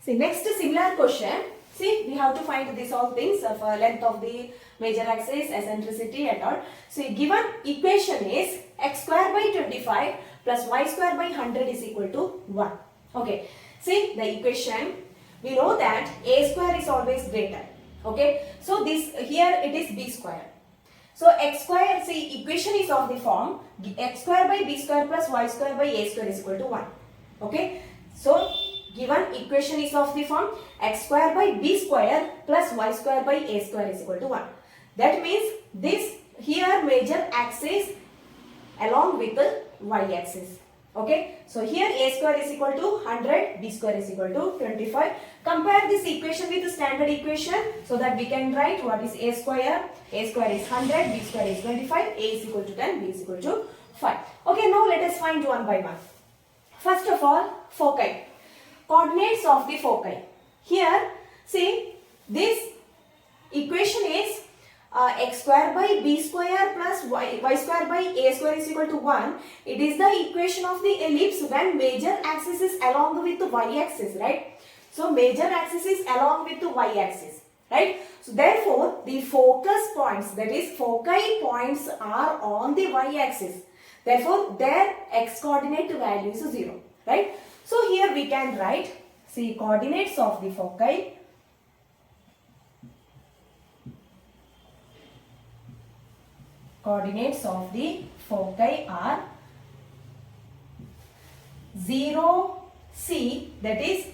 See, next similar question. See, we have to find these all things of length of the major axis, eccentricity and all. So, given equation is x square by 25 plus y square by 100 is equal to 1. Okay. See, the equation, we know that a square is always greater. Okay. So, this here it is b square. So, x square, see, equation is of the form x square by b square plus y square by a square is equal to 1. Okay. So, given equation is of the form x square by b square plus y square by a square is equal to 1. That means this here major axis along with the y axis. Okay. So, here a square is equal to 100, b square is equal to 25. Compare this equation with the standard equation so that we can write what is a square. A square is 100, b square is 25, a is equal to 10, b is equal to 5. Okay, now let us find one by one. First of all, foci. Coordinates of the foci. Here, see, this equation is x square by b square plus y square by a square is equal to 1. It is the equation of the ellipse when major axis is along with the y-axis, right? So, major axis is along with the y-axis, right? So, therefore, the focus points, that is foci points are on the y-axis. Therefore, their x coordinate value is 0, right? So, here we can write, see, coordinates of the foci. Coordinates of the foci are 0, C, that is,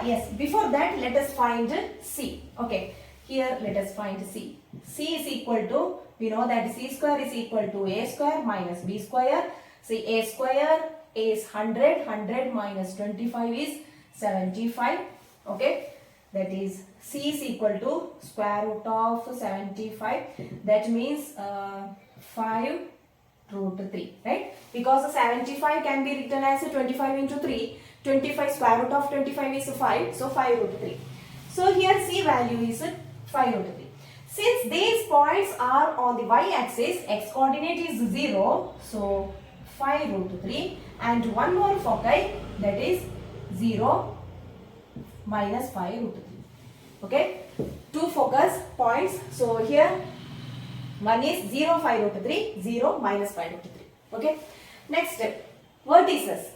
yes, before that let us find C. Okay, here let us find C. C is equal to, we know that C square is equal to A square minus B square. See, A square is 100, 100 minus 25 is 75. Okay, that is C is equal to square root of 75. That means 5 root 3, right? Because 75 can be written as 25 into 3. 25 square root of 25 is 5. So 5 root 3. So here C value is 5 root 3. Since these points are on the y-axis, x coordinate is 0. So 5 root 3. And one more foci, that is 0 minus 5 root 3. Okay. Two focus points. So here one is 0, 5 root 3, 0 minus 5 root 3. Okay. Next step, vertices.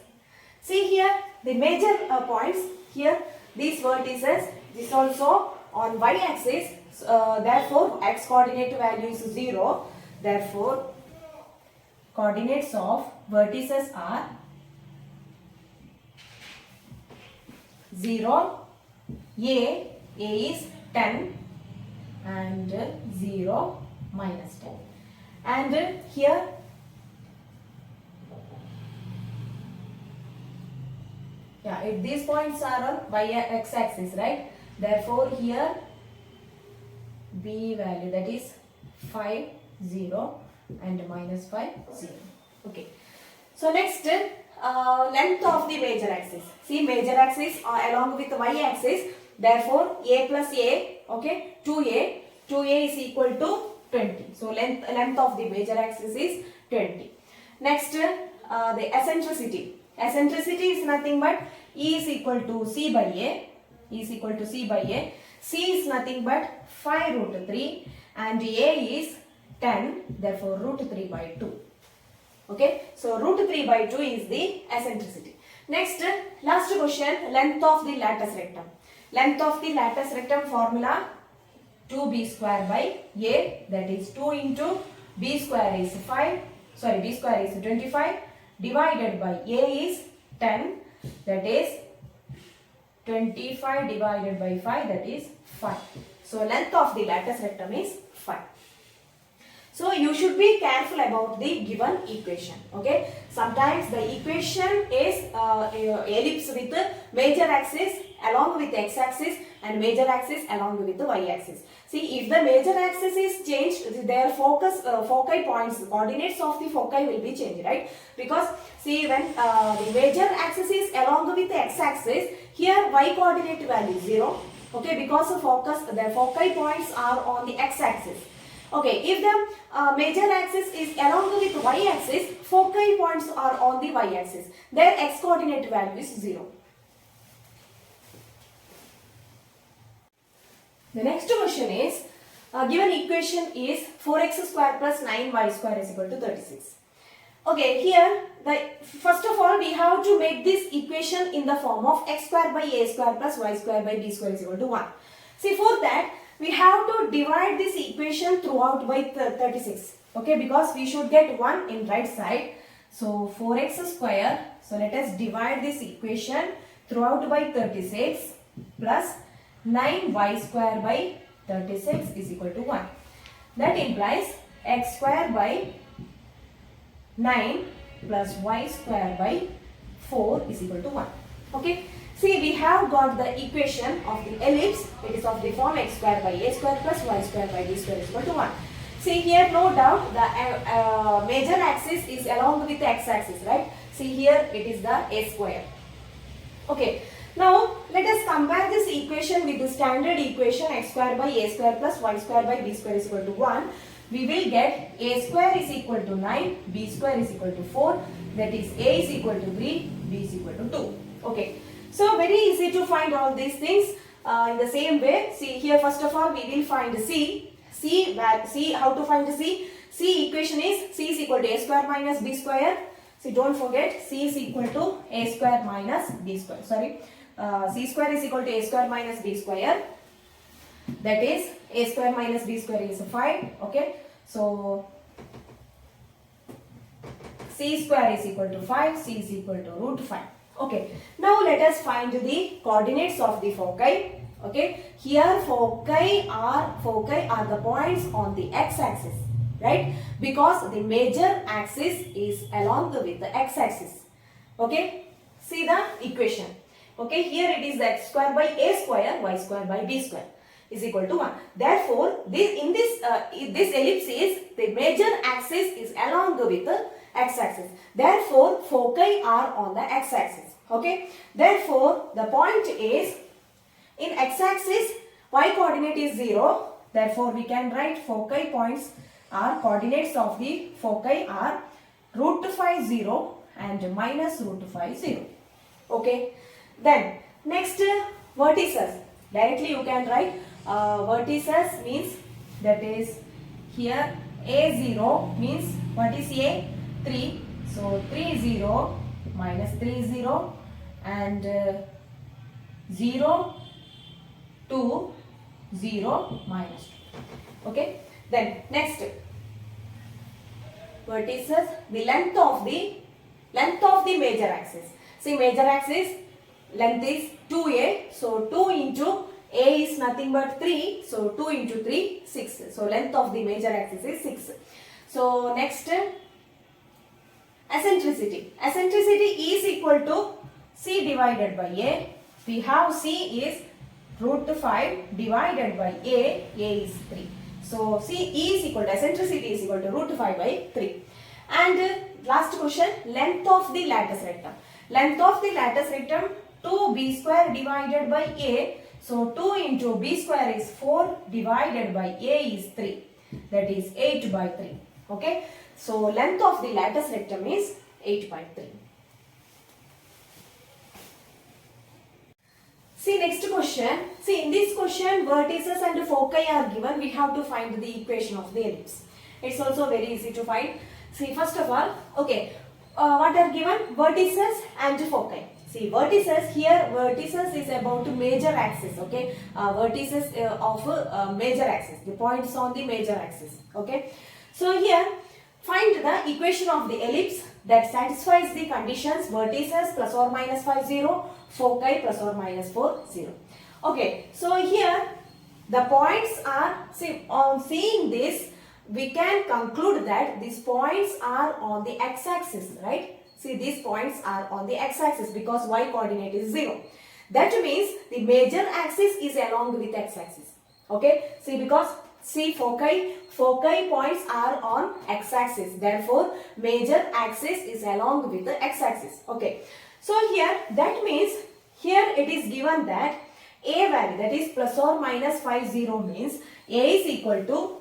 See here the major points. Here these vertices, this also on y-axis. Therefore, x coordinate value is 0. Therefore, coordinates of vertices are 0, A is 10 and 0 minus 10. And here these points are on y-x axis, right? Therefore, here B value, that is 5, 0 and minus 5, 0. Okay. So, next length of the major axis. See, major axis along with the y-axis. Therefore, A plus A, okay, 2A. 2A is equal to 20. So, length of the major axis is 20. Next, the eccentricity. Eccentricity is nothing but E is equal to C by A. E is equal to C by A. C is nothing but 5 root 3 and A is 10. Therefore, root 3 by 2. Okay. So, root 3 by 2 is the eccentricity. Next, last question, length of the latus rectum. Length of the latus rectum formula 2b square by A, that is 2 into b square is 5, sorry, b square is 25 divided by A is 10, that is 25 divided by 5, that is 5. So, length of the latus rectum is 5. So, you should be careful about the given equation. Okay. Sometimes the equation is ellipse with the major axis along with the x-axis and major axis along with the y-axis. See, if the major axis is changed, their foci points, coordinates of the foci will be changed, right? Because see, when the major axis is along with the x-axis, here y coordinate value is 0. Okay, because the foci points are on the x-axis. Okay, if the major axis is along with y-axis, foci points are on the y-axis. Their x coordinate value is 0. The next question is, given equation is 4x square plus 9y square is equal to 36. Okay, here first of all we have to make this equation in the form of x square by a square plus y square by b square is equal to 1. See, for that we have to divide this equation throughout by 36. Okay, because we should get 1 in right side. So 4x square. So let us divide this equation throughout by 36 plus 9y square by 36 is equal to 1. That implies x square by 9 plus y square by 4 is equal to 1. Okay. See, we have got the equation of the ellipse. It is of the form x square by a square plus y square by b square is equal to 1. See, here no doubt the major axis is along with the x-axis, right? See, here it is the a square. Okay. Now, let us compare this equation with the standard equation x square by a square plus y square by b square is equal to 1. We will get a square is equal to 9, b square is equal to 4. That is a is equal to 3, b is equal to 2. Okay. So, very easy to find all these things in the same way. See, here first of all we will find c. C, how to find c? C equation is c is equal to a square minus b square. See, don't forget c is equal to a square minus b square. Sorry. C square is equal to a square minus b square. That is a square minus b square is 5. Okay. So c square is equal to 5. C is equal to root 5. Okay. Now let us find the coordinates of the foci. Okay. Here foci are the points on the x-axis. Right. Because the major axis is along with the x-axis. Okay. See the equation. Okay, here it is x square by a square, y square by b square is equal to 1. Therefore, this ellipse is the major axis is along with the x-axis. Therefore, foci are on the x-axis. Okay. Therefore, the point is in x-axis y coordinate is 0. Therefore, we can write foci points are coordinates of the foci are root 5 0 and minus root 5 0. Okay. Then next vertices. Directly you can write vertices means that is here a0 means what is a? 3. So 3 0 minus 3 0 and 0 2 0 minus 2. Okay. Then next vertices, the length of the major axis. See, major axis length is 2a. So 2 into a is nothing but 3. So 2 into 3 6. So length of the major axis is 6. So next eccentricity. Eccentricity is equal to c divided by a. We have c is root 5 divided by a is 3. So c is equal to eccentricity is equal to root 5 by 3. And last question, length of the lattice rectum. Length of the lattice rectum 2b square divided by a. So 2 into b square is 4 divided by a is 3. That is 8 by 3. Okay. So length of the lattice rectum is 8 by 3. See, next question. See, in this question vertices and foci are given. We have to find the equation of the ellipse. It's also very easy to find. See, first of all, okay, what are given? Vertices and foci. See, vertices, here vertices is about major axis. Okay, vertices of major axis, the points on the major axis. Okay, so here find the equation of the ellipse that satisfies the conditions vertices plus or minus 5 0, foci plus or minus 4 0. Okay, so here the points are, see, on seeing this we can conclude that these points are on the x-axis, right? See, these points are on the x-axis because y coordinate is 0. That means the major axis is along with x-axis. Okay, see, because see, foci points are on x-axis. Therefore, major axis is along with the x-axis. Okay, so here that means here it is given that a value, that is plus or minus 5 0 means a is equal to,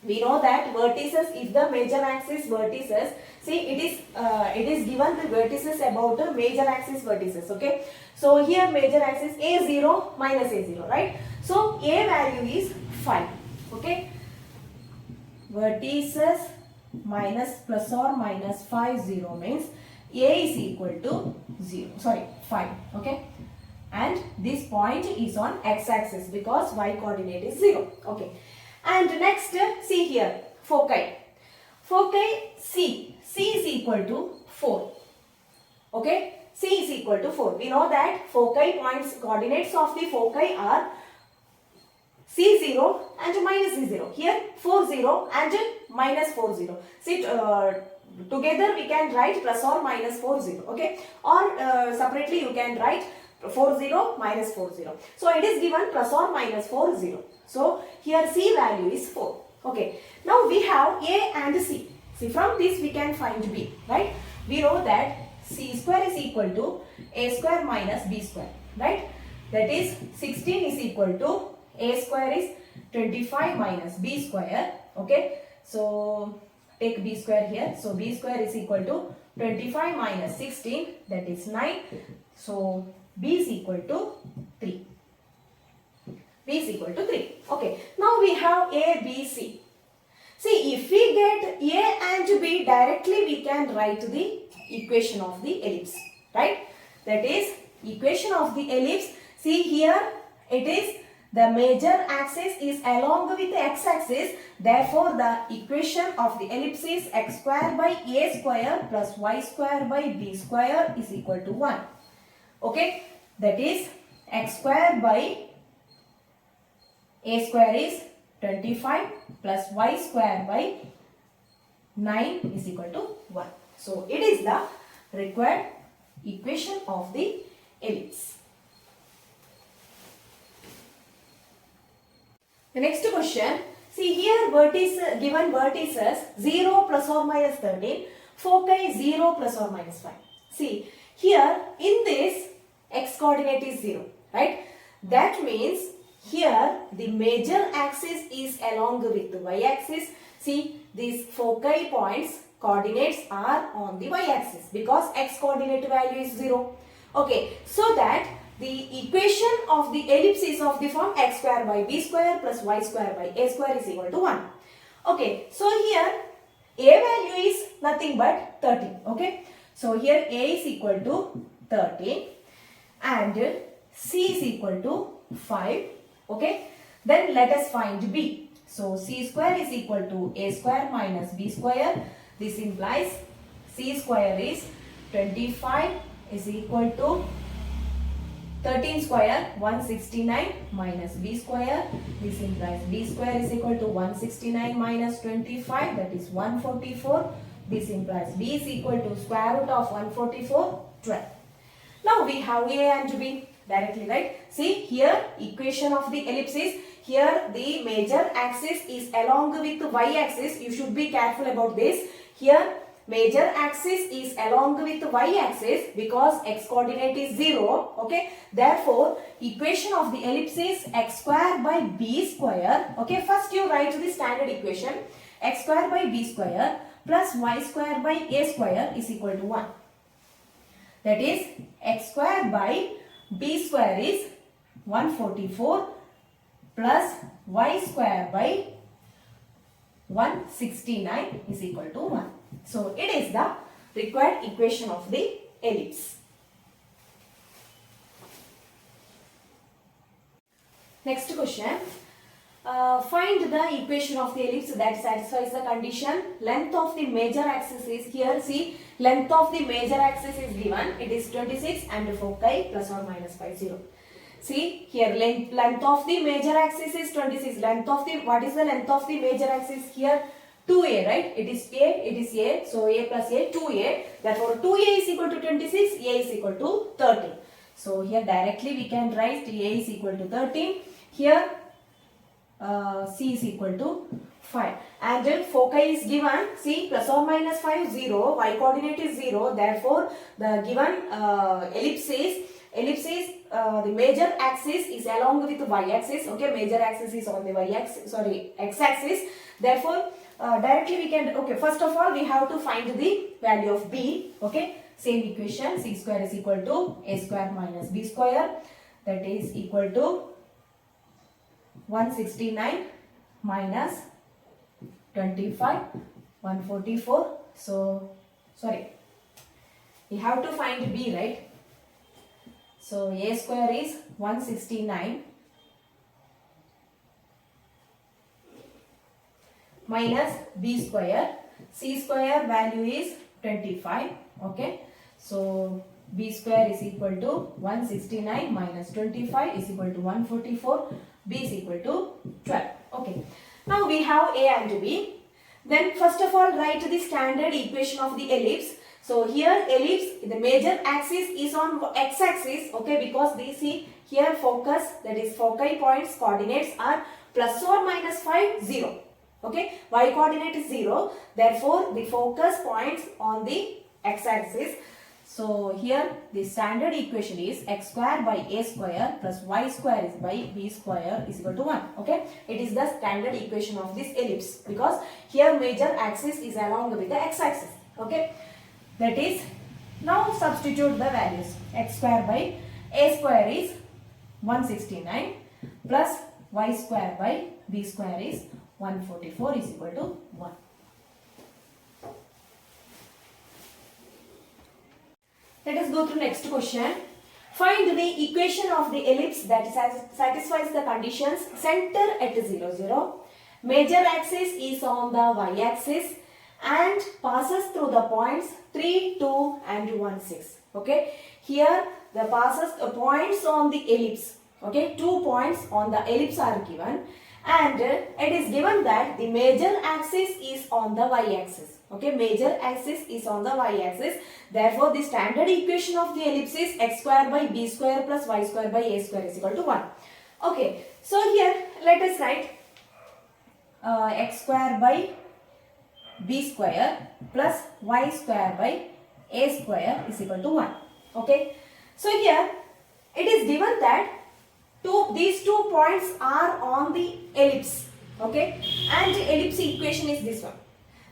we know that vertices, if the major axis vertices, see, it is given the vertices about the major axis vertices. Okay, so here major axis a0 minus a0, right? So A value is 5. Okay. Vertices minus plus or minus 5 0 means A is equal to 0. Sorry, 5. Okay. And this point is on x-axis because y coordinate is 0. Okay. And next, see here, foci. Foci C. C is equal to 4. Okay. C is equal to 4. We know that foci points, coordinates of the foci are C0 and minus C0. Here 40 and minus 40. See, together we can write plus or minus 40. Okay. Or separately you can write 40 minus 40. So it is given plus or minus 40. So here C value is 4. Okay. Now we have A and C. See, from this we can find B. Right. We know that C square is equal to A square minus B square. Right. That is 16 is equal to A square is 25 minus B square. Okay. So take B square here. So B square is equal to 25 minus 16, that is 9. So B is equal to 3. B is equal to 3. Okay. Now we have A, B, C. See, if we get A and B directly, we can write the equation of the ellipse. Right? That is equation of the ellipse. See here, it is the major axis is along with the x-axis. Therefore, the equation of the ellipse is x square by A square plus y square by B square is equal to 1. Okay. That is x square by A square is 25 plus y square by 9 is equal to 1. So, it is the required equation of the ellipse. The next question, see here given vertices 0 plus or minus 13, foci 0 plus or minus 5. See here in this x coordinate is 0, right? That means here the major axis is along with the y axis. See, these foci points coordinates are on the y axis because x coordinate value is 0. Okay, so that the equation of the ellipse is of the form x square by b square plus y square by a square is equal to 1. Okay, so here a value is nothing but 13. Okay, so here a is equal to 13 and c is equal to 5. Okay, then let us find b. So c square is equal to a square minus b square. This implies c square is 25 is equal to 13 square 169 minus b square. This implies b square is equal to 169 minus 25, that is 144. This implies b is equal to square root of 144, 12. Now we have a and b directly, right? See here equation of the ellipse is, here the major axis is along with the y axis. You should be careful about this. Here major axis is along with the y axis because x coordinate is 0. Okay, therefore equation of the ellipse is x square by b square. Okay, first you write the standard equation, x square by b square plus y square by a square is equal to 1. That is x square by b square is 144 plus y square by 169 is equal to 1. So it is the required equation of the ellipse. Next question. Find the equation of the ellipse that satisfies the condition. Length of the major axis is here. See, length of the major axis is given. It is 26 and foci plus or minus 50. See here length of the major axis is 26. Length of the, what is the length of the major axis here? 2a, right? It is a. So a plus a, 2a. Therefore 2a is equal to 26. A is equal to 13. So here directly we can write a is equal to 13. Here c is equal to 5. And then foci is given. See, plus or minus 5, 0. Y coordinate is 0. Therefore the given ellipse is the major axis is along with the y axis. Okay, major axis is on the y axis, sorry, x axis. Therefore directly we can, okay, first of all we have to find the value of b. Okay, same equation, c square is equal to a square minus b square, that is equal to 169 minus 25, 144. So, sorry, we have to find b, right? So, a square is 169 minus b square. C square value is 25. Okay. So, b square is equal to 169 minus 25 is equal to 144. B is equal to 12. Okay. Now, we have a and b. Then, first of all, write the standard equation of the ellipse. So, here ellipse, the major axis is on x-axis. Okay. Because we see here focus, that is foci points, coordinates are plus or minus 5, 0. Okay, y coordinate is 0. Therefore, the focus points on the x-axis. So, here the standard equation is x square by a square plus y square is by b square is equal to 1. Okay, it is the standard equation of this ellipse because here major axis is along with the x-axis. Okay, that is, now substitute the values. X square by a square is 169 plus y square by b square is 144 is equal to 1. Let us go through next question. Find the equation of the ellipse that satisfies the conditions center at 0, 0. Major axis is on the y-axis and passes through the points 3, 2 and 1, 6. Okay. Here the points on the ellipse. Okay. 2 points on the ellipse are given. And it is given that the major axis is on the y-axis. Okay, major axis is on the y-axis. Therefore, the standard equation of the ellipse is x square by b square plus y square by a square is equal to 1. Okay, so here let us write x square by b square plus y square by a square is equal to 1. Okay, so here it is given that these 2 points are on the ellipse. Okay, and the ellipse equation is this one.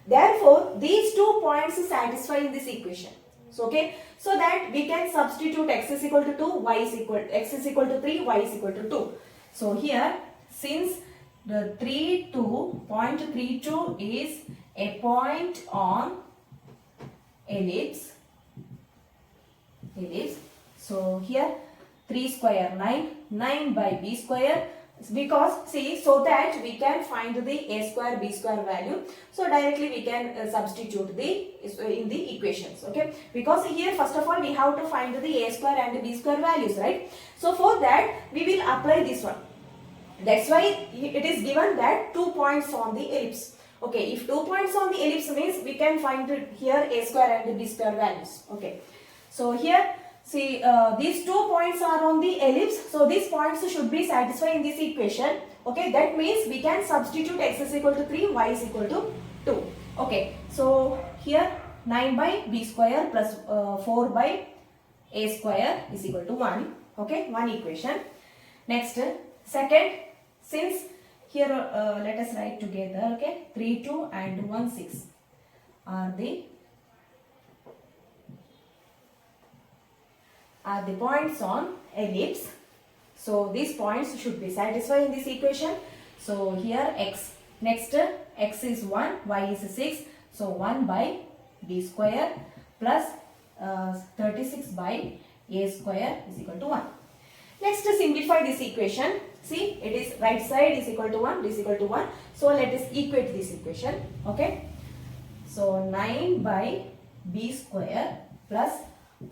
Therefore, these 2 points satisfy in this equation. So, okay, so that we can substitute x is equal to 2, x is equal to 3, y is equal to 2. So, here since the 32 is a point on ellipse. So, here 3 square 9 by b square, because see, so that we can find the a square b square value. So directly we can substitute in the equations. Okay, because here first of all we have to find the a square and b square values, right? So for that we will apply this one. That's why it is given that 2 points on the ellipse. Okay, if 2 points on the ellipse means we can find here a square and b square values. Okay, so here see, these 2 points are on the ellipse. So, these points should be satisfied in this equation. Okay, that means we can substitute x is equal to 3, y is equal to 2. Okay, so here 9 by b square plus 4 by a square is equal to 1. Okay, one equation. Next, second, since here let us write together. Okay, 3, 2 and 1, 6 are the points on ellipse. So these points should be satisfied in this equation. So here x, next x is 1, y is 6. So 1 by b square plus 36 by a square is equal to 1. Next, simplify this equation. See, it is right side is equal to 1, this is equal to 1. So let us equate this equation. Okay. So 9 by b square plus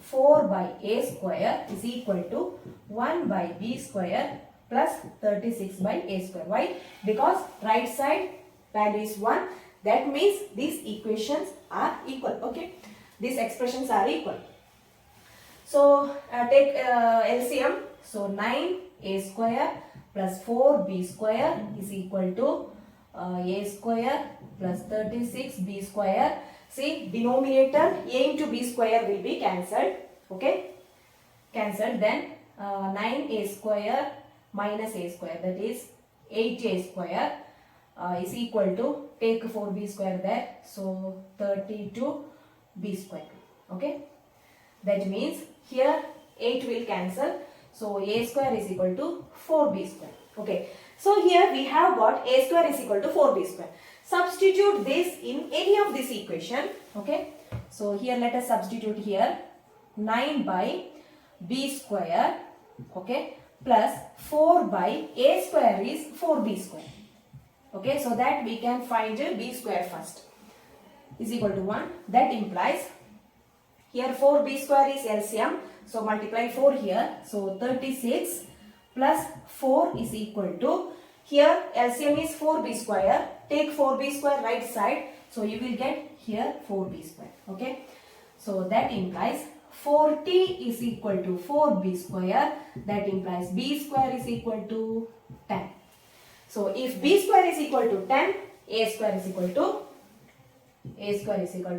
4 by a square is equal to 1 by b square plus 36 by a square. Why? Because right side value is 1. That means these equations are equal. Okay. These expressions are equal. So take LCM. So 9a square plus 4b square is equal to a square plus 36b square. See, denominator a into b square will be cancelled. Okay, cancelled. Then 9a square minus a square, that is 8a square is equal to, take 4b square there, so 32b square. Okay, that means here 8 will cancel, so a square is equal to 4b square. Okay, So here we have got a square is equal to 4b square. Substitute this in any of this equation. Okay. So here let us substitute here 9 by b square. Okay. Plus 4 by a square is 4b square. Okay. So that we can find b square first is equal to 1. That implies here 4b square is LCM. So multiply 4 here. So 36 plus 4 is equal to, here LCM is 4b square. Take 4b square right side. So you will get here 4b square. Okay. So that implies 40 is equal to 4b square. That implies b square is equal to 10. So if b square is equal to 10, a square is equal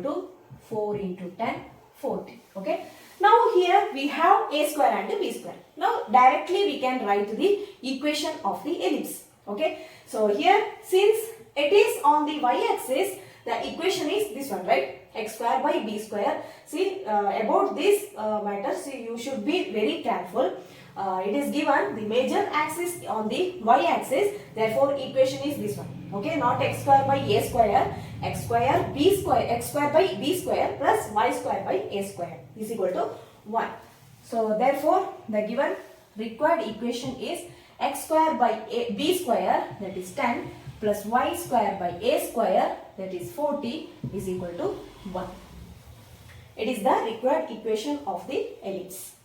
to 4 into 10, 40. Okay. Now here we have a square and b square. Now directly we can write the equation of the ellipse. Okay. So here since it is on the y-axis, the equation is this one, right? X square by b square. See about this matter, see, you should be very careful. It is given the major axis on the y-axis. Therefore equation is this one. Okay, not x square by a square. X square by b square plus y square by a square is equal to 1. So therefore the given required equation is x square by b square, that is 10, plus y square by a square, that is 40, is equal to 1. It is the required equation of the ellipse.